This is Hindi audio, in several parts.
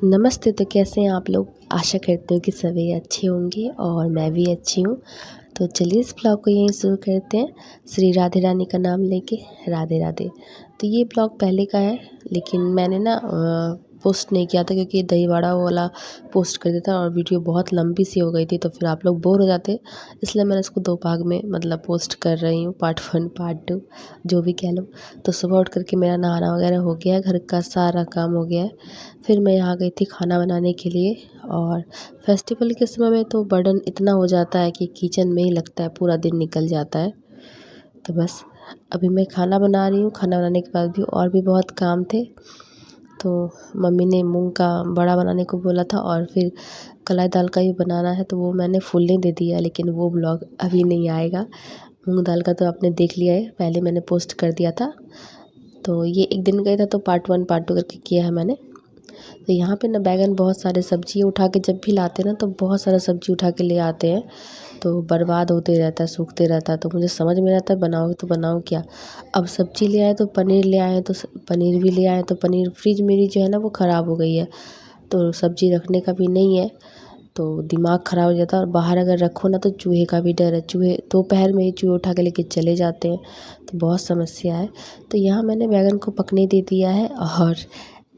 नमस्ते। तो कैसे हैं आप लोग? आशा करती हूँ कि सभी अच्छे होंगे और मैं भी अच्छी हूँ। तो चलिए इस ब्लॉग को यहीं शुरू करते हैं, श्री राधे रानी का नाम लेके। राधे राधे। तो ये ब्लॉग पहले का है, लेकिन मैंने ना पोस्ट नहीं किया था क्योंकि दही वड़ा वाला पोस्ट कर दिया था और वीडियो बहुत लंबी सी हो गई थी, तो फिर आप लोग बोर हो जाते, इसलिए मैंने इसको 2 भाग में मतलब पोस्ट कर रही हूँ, पार्ट 1 पार्ट 2 जो भी कह लो। तो सुबह उठ कर के मेरा नहाना वगैरह हो गया है, घर का सारा काम हो गया है। फिर मैं यहाँ गई थी खाना बनाने के लिए, और फेस्टिवल के समय में तो बर्डन इतना हो जाता है कि किचन में ही लगता है पूरा दिन निकल जाता है। तो बस अभी मैं खाना बना रही हूँ, खाना बनाने के बाद भी और भी बहुत काम थे। तो मम्मी ने मूंग का बड़ा बनाने को बोला था और फिर कलाई दाल का भी बनाना है, तो वो मैंने फुलने दे दिया, लेकिन वो ब्लॉग अभी नहीं आएगा। मूंग दाल का तो आपने देख लिया है, पहले मैंने पोस्ट कर दिया था। तो ये एक दिन गया था, तो पार्ट 1 पार्ट 2 करके किया है मैंने। तो यहाँ पे ना बैगन बहुत सारे सब्ज़ी उठा के जब भी लाते हैं ना, तो बहुत सारा सब्ज़ी उठा के ले आते हैं, तो बर्बाद होते रहता है, सूखते रहता है। तो मुझे समझ में नहीं आता है बनाओगे तो बनाऊँ क्या। अब सब्ज़ी ले आए तो पनीर ले आए, तो पनीर भी ले आए, तो पनीर फ्रिज मेरी जो है ना वो ख़राब हो गई है, तो सब्ज़ी रखने का भी नहीं है, तो दिमाग ख़राब हो जाता है। और बाहर अगर रखो ना तो चूहे का भी डर है, चूहे दोपहर में ही चूहे उठा के लेके चले जाते हैं, तो बहुत समस्या है। तो यहाँ मैंने बैगन को पकने दे दिया है, और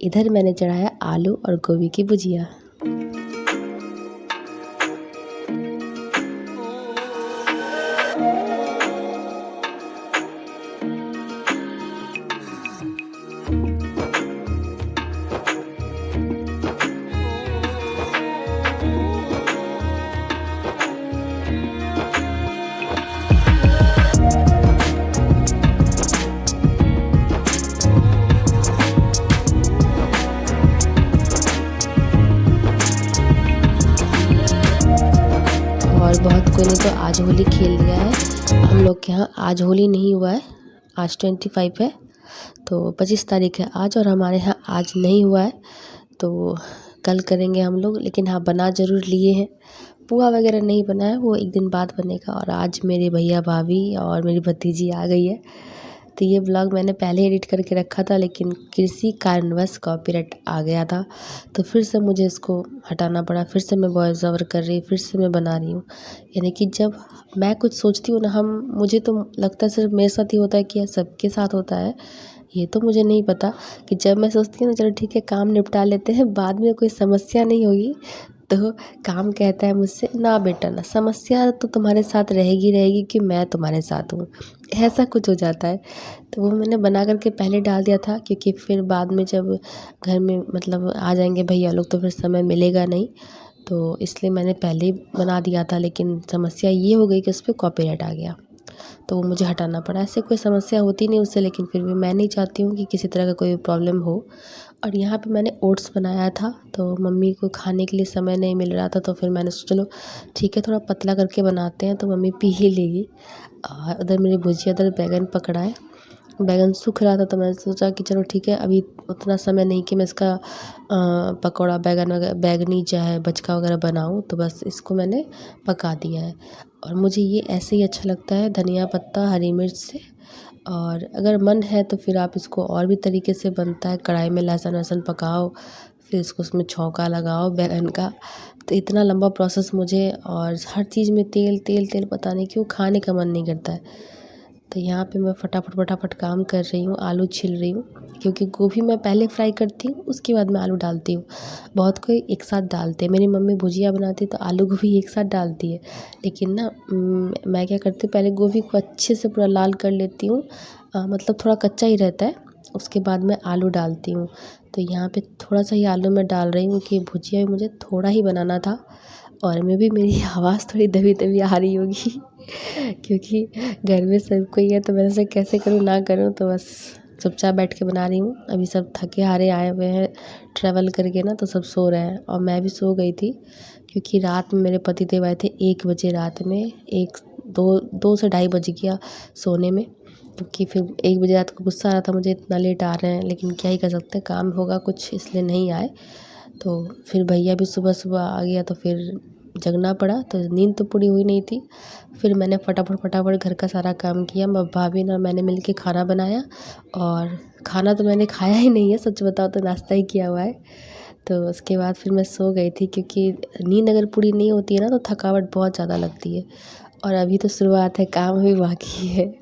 इधर मैंने चढ़ाया आलू और गोभी की भुजिया। और बहुत कोई ने तो आज होली खेल लिया है। हम लोग के यहाँ आज होली नहीं हुआ है, आज 25 है, तो 25 तारीख है आज, और हमारे यहाँ आज नहीं हुआ है, तो कल करेंगे हम लोग। लेकिन हाँ, बना ज़रूर लिए हैं। पुआ वगैरह नहीं बना है, वो एक दिन बाद बनेगा। और आज मेरे भैया भाभी और मेरी भतीजी आ गई है। तो ये ब्लॉग मैंने पहले एडिट करके रखा था, लेकिन किसी कारणवश कॉपीराइट आ गया था, तो फिर से मुझे इसको हटाना पड़ा। फिर से मैं वॉइस ओवर कर रही, फिर से मैं बना रही हूँ। यानी कि जब मैं कुछ सोचती हूँ ना, मुझे तो लगता है सिर्फ मेरे साथ ही होता है कि सबके साथ होता है, ये तो मुझे नहीं पता। कि जब मैं सोचती हूँ ना चलो ठीक है काम निपटा लेते हैं, बाद में कोई समस्या नहीं होगी, तो काम कहता है मुझसे, ना बेटा ना, समस्या तो तुम्हारे साथ रहेगी रहेगी कि मैं तुम्हारे साथ हूँ, ऐसा कुछ हो जाता है। तो वो मैंने बना करके पहले डाल दिया था, क्योंकि फिर बाद में जब घर में मतलब आ जाएंगे भैया लोग, तो फिर समय मिलेगा नहीं, तो इसलिए मैंने पहले ही बना दिया था। लेकिन समस्या ये हो गई कि उस पर कॉपीराइट आ गया, तो वो मुझे हटाना पड़ा। ऐसे कोई समस्या होती नहीं उससे, लेकिन फिर भी मैं नहीं चाहती हूँ कि किसी तरह का कोई प्रॉब्लम हो। और यहाँ पे मैंने ओट्स बनाया था, तो मम्मी को खाने के लिए समय नहीं मिल रहा था, तो फिर मैंने सोचा चलो ठीक है थोड़ा पतला करके बनाते हैं, तो मम्मी पी ही लेगी। और उधर मेरी भुजिया, उधर बैगन पकड़ा है, बैगन सूख रहा था, तो मैंने सोचा कि चलो ठीक है, अभी उतना समय नहीं कि मैं इसका पकौड़ा बैगन वगैरह बैगनी चाहे बचका वगैरह बनाऊँ, तो बस इसको मैंने पका दिया है। और मुझे ये ऐसे ही अच्छा लगता है, धनिया पत्ता हरी मिर्च से। और अगर मन है तो फिर आप इसको और भी तरीके से बनता है, कढ़ाई में लहसुन वहसुन पकाओ, फिर इसको उसमें छौंका लगाओ बैगन का। तो इतना लंबा प्रोसेस मुझे, और हर चीज़ में तेल तेल तेल, पता नहीं क्यों खाने का मन नहीं करता है। तो यहाँ पे मैं फटाफट फटाफट काम कर रही हूँ, आलू छील रही हूँ, क्योंकि गोभी मैं पहले फ्राई करती हूँ, उसके बाद मैं आलू डालती हूँ। बहुत कोई एक साथ डालते हैं, मेरी मम्मी भुजिया बनाती है तो आलू गोभी एक साथ डालती है, लेकिन ना मैं क्या करती हूँ, पहले गोभी को अच्छे से पूरा लाल कर लेती हूँ, मतलब थोड़ा कच्चा ही रहता है, उसके बाद मैं आलू डालती हूँ। तो यहाँ पे थोड़ा सा ही आलू मैं डाल रही हूँ कि भुजिया भी मुझे थोड़ा ही बनाना था। और मैं भी, मेरी आवाज़ थोड़ी दबी दबी आ रही होगी क्योंकि घर में सब कोई है, तो मैंने से कैसे करूँ ना करूँ, तो बस चुपचाप बैठ के बना रही हूँ। अभी सब थके हारे आए हुए हैं ट्रैवल करके ना, तो सब सो रहे हैं, और मैं भी सो गई थी, क्योंकि रात में मेरे पतिदेव आए थे 1 बजे रात में, 2 से ढाई बज गया सोने में, क्योंकि फिर 1 बजे रात को गुस्सा आ रहा था मुझे, इतना लेट आ रहे हैं, लेकिन क्या ही कर सकते हैं, काम होगा कुछ इसलिए नहीं आए। तो फिर भैया भी सुबह सुबह आ गया, तो फिर जगना पड़ा, तो नींद तो पूरी हुई नहीं थी। फिर मैंने फटाफट फटाफट घर का सारा काम किया, भाभी ने मैंने मिल के खाना बनाया। और खाना तो मैंने खाया ही नहीं है, सच बताओ तो नाश्ता ही किया हुआ है। तो उसके बाद फिर मैं सो गई थी, क्योंकि नींद अगर पूरी नहीं होती है ना तो थकावट बहुत ज़्यादा लगती है। और अभी तो शुरुआत है, काम भी बाकी है।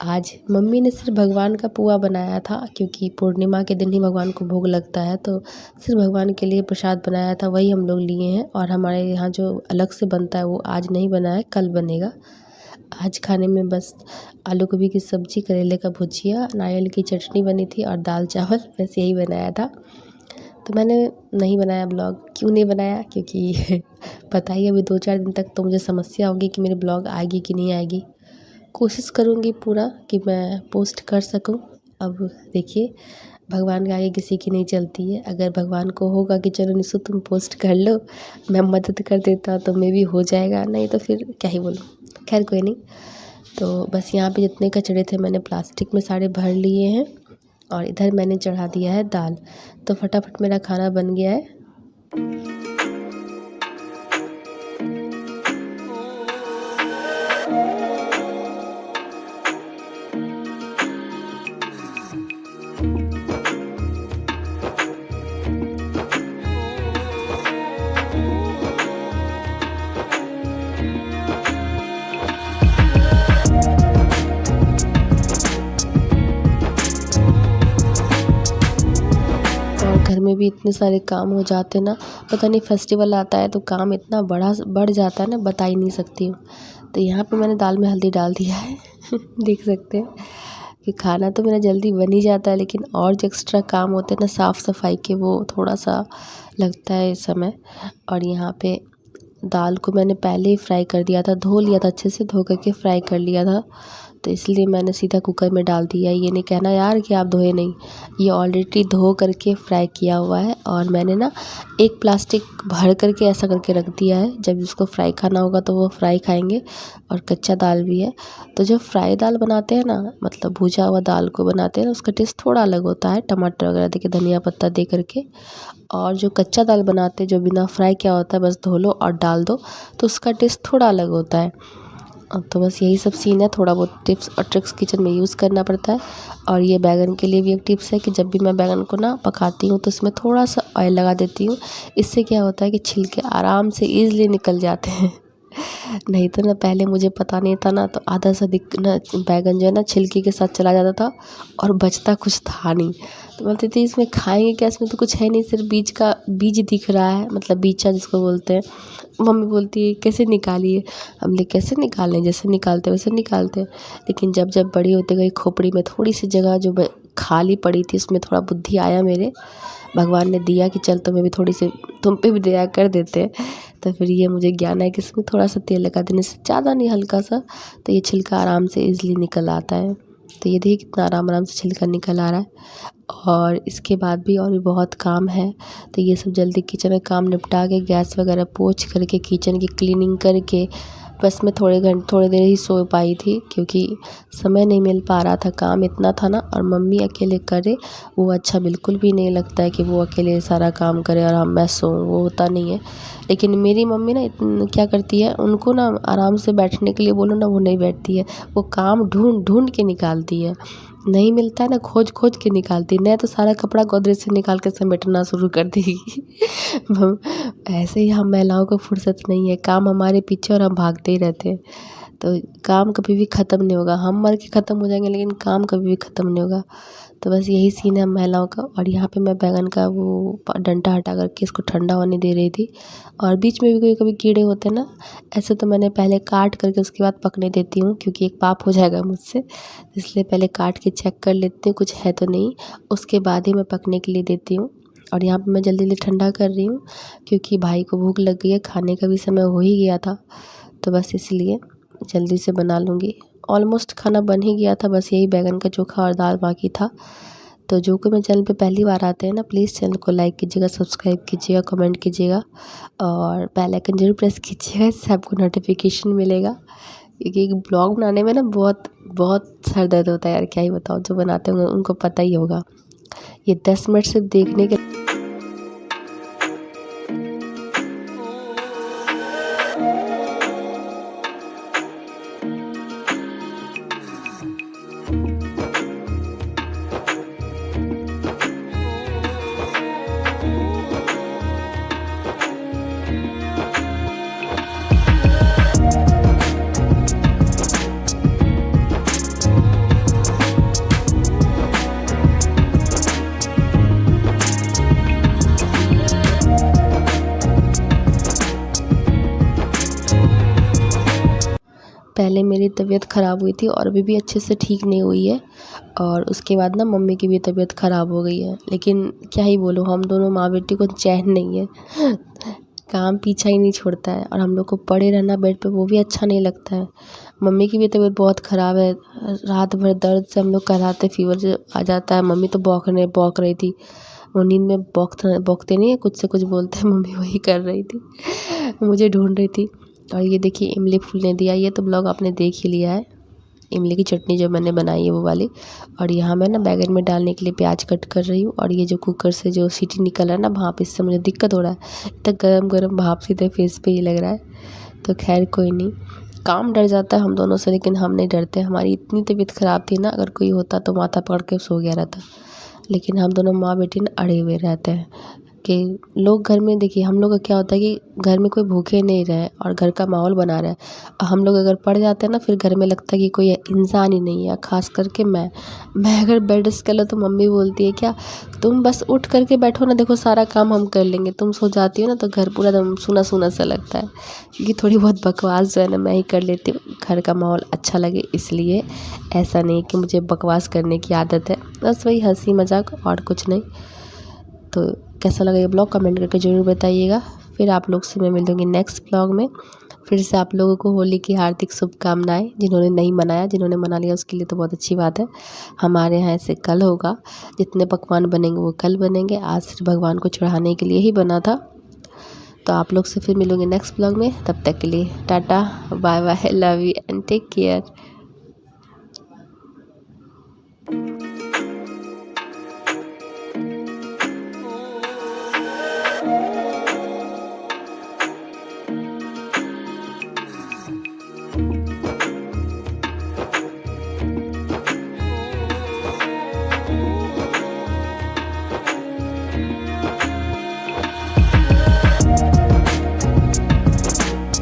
आज मम्मी ने सिर्फ भगवान का पुआ बनाया था, क्योंकि पूर्णिमा के दिन ही भगवान को भोग लगता है, तो सिर्फ भगवान के लिए प्रसाद बनाया था, वही हम लोग लिए हैं। और हमारे यहाँ जो अलग से बनता है वो आज नहीं बना है, कल बनेगा। आज खाने में बस आलू गोभी की सब्ज़ी, करेले का भुजिया, नारियल की चटनी बनी थी और दाल चावल, बस यही बनाया था। तो मैंने नहीं बनाया ब्लॉग। क्यों नहीं बनाया? क्योंकि पता ही अभी 2-4 दिन तक तो मुझे समस्या होगी कि मेरे ब्लॉग आएगी कि नहीं आएगी। कोशिश करूँगी पूरा कि मैं पोस्ट कर सकूँ। अब देखिए, भगवान के आगे किसी की नहीं चलती है। अगर भगवान को होगा कि चलो निशु तुम पोस्ट कर लो, मैं मदद कर देता, तो मे बी हो जाएगा, नहीं तो फिर क्या ही बोलूँ। खैर कोई नहीं। तो बस यहाँ पे जितने कचड़े थे मैंने प्लास्टिक में सारे भर लिए हैं, और इधर मैंने चढ़ा दिया है दाल। तो फटाफट मेरा खाना बन गया है। घर में भी इतने सारे काम हो जाते हैं ना, पता नहीं फेस्टिवल आता है तो काम इतना बढ़ जाता है ना, बता ही नहीं सकती हूँ। तो यहाँ पे मैंने दाल में हल्दी डाल दिया है देख सकते हैं कि खाना तो मेरा जल्दी बन ही जाता है, लेकिन और जो एक्स्ट्रा काम होते हैं ना साफ़ सफाई के, वो थोड़ा सा लगता है समय। और यहाँ पे दाल को मैंने पहले ही फ्राई कर दिया था, धो लिया था अच्छे से, धो करके फ्राई कर लिया था, तो इसलिए मैंने सीधा कुकर में डाल दिया। ये नहीं कहना यार कि आप धोए नहीं, ये ऑलरेडी धो करके फ्राई किया हुआ है। और मैंने ना एक प्लास्टिक भर करके ऐसा करके रख दिया है, जब जिसको फ्राई खाना होगा तो वो फ्राई खाएंगे। और कच्चा दाल भी है। तो जब फ्राई दाल बनाते हैं ना, मतलब भुजा हुआ दाल को बनाते हैं ना, उसका टेस्ट थोड़ा अलग होता है, टमाटर वगैरह दे के, धनिया पत्ता दे करके। और जो कच्चा दाल बनाते हैं, जो बिना फ्राई किया होता है, बस धो लो और डाल दो, तो उसका टेस्ट थोड़ा अलग होता है। तो बस यही सब सीन है, थोड़ा बहुत टिप्स और ट्रिक्स किचन में यूज़ करना पड़ता है। और ये बैगन के लिए भी एक टिप्स है कि जब भी मैं बैगन को ना पकाती हूँ तो इसमें थोड़ा सा ऑयल लगा देती हूँ। इससे क्या होता है कि छिलके आराम से ईज़िली निकल जाते हैं नहीं तो ना पहले मुझे पता नहीं था ना, तो आधा सा ना बैगन जो है ना छिलके के साथ चला जाता था और बचता कुछ था नहीं। तो बोलती थी इसमें खाएंगे क्या, इसमें तो कुछ है नहीं, सिर्फ बीज दिख रहा है, मतलब बीचा जिसको बोलते हैं। मम्मी बोलती है कैसे निकालिए, हम लोग कैसे निकालें, जैसे निकालते वैसे निकालते। लेकिन जब जब बड़ी होते गई, खोपड़ी में थोड़ी सी जगह जो खाली पड़ी थी, उसमें थोड़ा बुद्धि आया मेरे, भगवान ने दिया कि चल तुम्हें भी थोड़ी सी, तुम पे भी दया कर देते हैं। तो फिर ये मुझे ज्ञान है कि इसमें थोड़ा सा तेल लगा देने से, ज़्यादा नहीं हल्का सा, तो ये छिलका आराम से ईज़िली निकल आता है। तो ये देखिए कितना आराम से छिलका निकल आ रहा है। और इसके बाद भी और भी बहुत काम है, तो ये सब जल्दी किचन में काम निपटा के, गैस वगैरह पोंछ करके, किचन की क्लीनिंग करके, बस मैं थोड़ी देर ही सो पाई थी, क्योंकि समय नहीं मिल पा रहा था, काम इतना था ना। और मम्मी अकेले करे वो अच्छा बिल्कुल भी नहीं लगता है कि वो अकेले सारा काम करे और मैं सोऊं, वो होता नहीं है। लेकिन मेरी मम्मी ना क्या करती है, उनको ना आराम से बैठने के लिए बोलो ना, वो नहीं बैठती है, वो काम ढूंढ ढूंढ के निकालती है। नहीं मिलता है ना, खोज खोज के निकालती है, नहीं तो सारा कपड़ा गोदरेज से निकाल के समेटना शुरू कर देगी ऐसे ही हम महिलाओं को फुर्सत नहीं है, काम हमारे पीछे और हम भागते ही रहते हैं। तो काम कभी भी ख़त्म नहीं होगा, हम मर के ख़त्म हो जाएंगे लेकिन काम कभी भी ख़त्म नहीं होगा। तो बस यही सीन है महिलाओं का। और यहाँ पे मैं बैंगन का वो डंटा हटा करके इसको ठंडा होने दे रही थी। और बीच में भी कभी कभी कीड़े होते हैं ना, ऐसे तो मैंने पहले काट करके उसके बाद पकने देती हूँ, क्योंकि एक पाप हो जाएगा मुझसे, इसलिए पहले काट के चेक कर लेती हूँ कुछ है तो नहीं, उसके बाद ही मैं पकने के लिए देती हूँ। और यहाँ पे मैं जल्दी जल्दी ठंडा कर रही हूँ, क्योंकि भाई को भूख लग गई है, खाने का भी समय हो ही गया था, तो बस इसलिए जल्दी से बना लूँगी। ऑलमोस्ट खाना बन ही गया था, बस यही बैंगन का चोखा और दाल बाकी था। तो जो कोई मेरे चैनल पे पहली बार आते हैं ना, प्लीज़ चैनल को लाइक कीजिएगा, सब्सक्राइब कीजिएगा, कमेंट कीजिएगा और बेल आइकन जरूर प्रेस कीजिएगा, इससे आपको नोटिफिकेशन मिलेगा। क्योंकि एक ब्लॉग बनाने में ना बहुत बहुत सर दर्द होता है यार, क्या ही बताओ, जो बनाते होंगे उनको पता ही होगा। ये 10 मिनट सिर्फ देखने के पहले मेरी तबीयत ख़राब हुई थी और अभी भी अच्छे से ठीक नहीं हुई है। और उसके बाद ना मम्मी की भी तबीयत ख़राब हो गई है। लेकिन क्या ही बोलूँ, हम दोनों माँ बेटी को चैन नहीं है। काम पीछा ही नहीं छोड़ता है और हम लोग को पड़े रहना बेड पे वो भी अच्छा नहीं लगता है। मम्मी की भी तबीयत बहुत ख़राब है। रात भर दर्द से हम लोग कराते, फीवर जो आ जाता है। मम्मी तो बौक रही थी। वो नींद में बौकते नहीं है, कुछ से कुछ बोलते हैं, मम्मी वही कर रही थी। मुझे ढूंढ रही थी। और ये देखिए इमली फूल ने दिया। ये तो ब्लॉग आपने देख ही लिया है। इमली की चटनी जो मैंने बनाई है वो वाली। और यहाँ मैं ना बैगन में डालने के लिए प्याज कट कर रही हूँ। और ये जो कुकर से जो सीटी निकल रहा है ना भाप, इससे मुझे दिक्कत हो रहा है। इतना गरम गरम भाप सीधे फेस पे ही लग रहा है। तो खैर कोई नहीं, काम डर जाता है हम दोनों से, लेकिन हम नहीं डरते। हमारी इतनी तबीयत ख़राब थी ना, अगर कोई होता तो माथा पकड़ के सो गया रहता। लेकिन हम दोनों माँ बेटी ना अड़े हुए रहते हैं कि लोग घर में, देखिए हम लोग का क्या होता है कि घर में कोई भूखे नहीं रहे और घर का माहौल बना रहे। हम लोग अगर पड़ जाते हैं ना, फिर घर में लगता है कि कोई इंसान ही नहीं है। ख़ास करके मैं अगर बेड रेस्ट कर लो तो मम्मी बोलती है, क्या तुम बस उठ करके बैठो ना, देखो सारा काम हम कर लेंगे। तुम सो जाती हो ना तो घर पूरा एकदम सूना सूना सा लगता है। क्योंकि थोड़ी बहुत बकवास जो है ना मैं ही कर लेती हूँ, घर का माहौल अच्छा लगे इसलिए। ऐसा नहीं कि मुझे बकवास करने की आदत है, बस वही हंसी मजाक और कुछ नहीं। तो कैसा लगा ये ब्लॉग कमेंट करके ज़रूर बताइएगा। फिर आप लोग से मैं मिलूँगी नेक्स्ट ब्लॉग में। फिर से आप लोगों को होली की हार्दिक शुभकामनाएं। जिन्होंने नहीं मनाया, जिन्होंने मना लिया उसके लिए तो बहुत अच्छी बात है। हमारे यहाँ ऐसे कल होगा, जितने पकवान बनेंगे वो कल बनेंगे। आज सिर्फ भगवान को चढ़ाने के लिए ही बना था। तो आप लोग से फिर मिलूँगी नेक्स्ट ब्लॉग में। तब तक के लिए tata bye bye, love you and take care.